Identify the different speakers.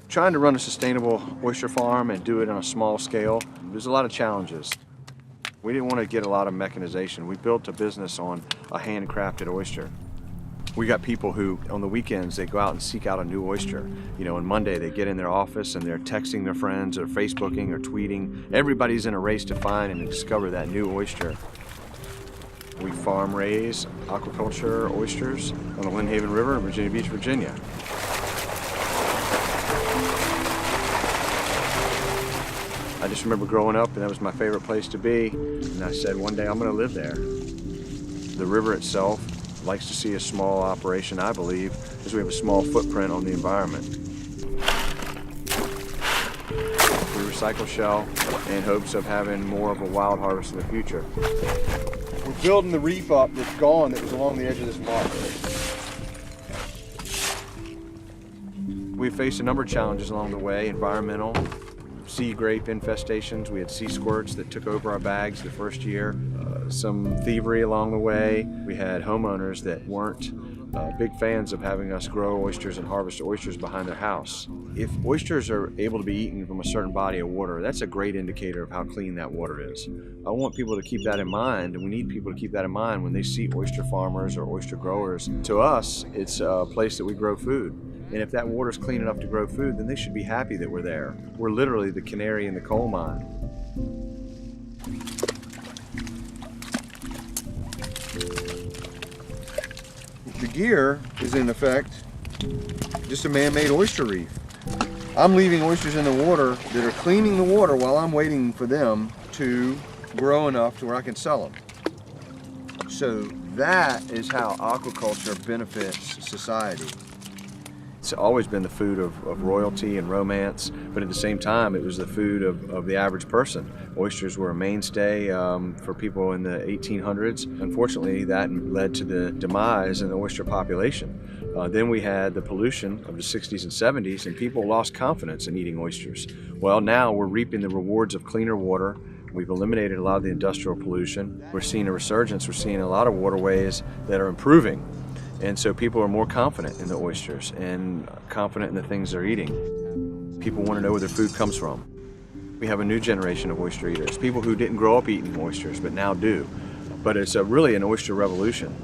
Speaker 1: Trying to run a sustainable oyster farm and do it on a small scale, there's a lot of challenges. We didn't want to get a lot of mechanization. We built a business on a handcrafted oyster. We got people who, on the weekends, they go out and seek out a new oyster. You know, on Monday, they get in their office and they're texting their friends or Facebooking or tweeting. Everybody's in a race to find and discover that new oyster. We farm raise aquaculture oysters on the Lynnhaven River in Virginia Beach, Virginia. I just remember growing up and that was my favorite place to be. And I said one day I'm going to live there. The river itself likes to see a small operation, I believe, because we have a small footprint on the environment. We recycle shell in hopes of having more of a wild harvest in the future. We're building the reef up that's gone that was along the edge of this mark. We faced a number of challenges along the way, environmental, sea grape infestations. We had sea squirts that took over our bags the first year. Some thievery along the way. We had homeowners that weren't big fans of having us grow oysters and harvest oysters behind their house. If oysters are able to be eaten from a certain body of water, that's a great indicator of how clean that water is. I want people to keep that in mind, and we need people to keep that in mind when they see oyster farmers or oyster growers. To us, it's a place that we grow food. And if that water's clean enough to grow food, then they should be happy that we're there. We're literally the canary in the coal mine. The gear is in effect just a man-made oyster reef. I'm leaving oysters in the water that are cleaning the water while I'm waiting for them to grow enough to where I can sell them. So that is how aquaculture benefits society. It's always been the food of royalty and romance, but at the same time, it was the food of the average person. Oysters were a mainstay for people in the 1800s. Unfortunately, that led to the demise in the oyster population. Then we had the pollution of the 60s and 70s, and people lost confidence in eating oysters. Well, now we're reaping the rewards of cleaner water. We've eliminated a lot of the industrial pollution. We're seeing a resurgence. We're seeing a lot of waterways that are improving. And so people are more confident in the oysters and confident in the things they're eating. People want to know where their food comes from. We have a new generation of oyster eaters, people who didn't grow up eating oysters but now do. But it's really an oyster revolution.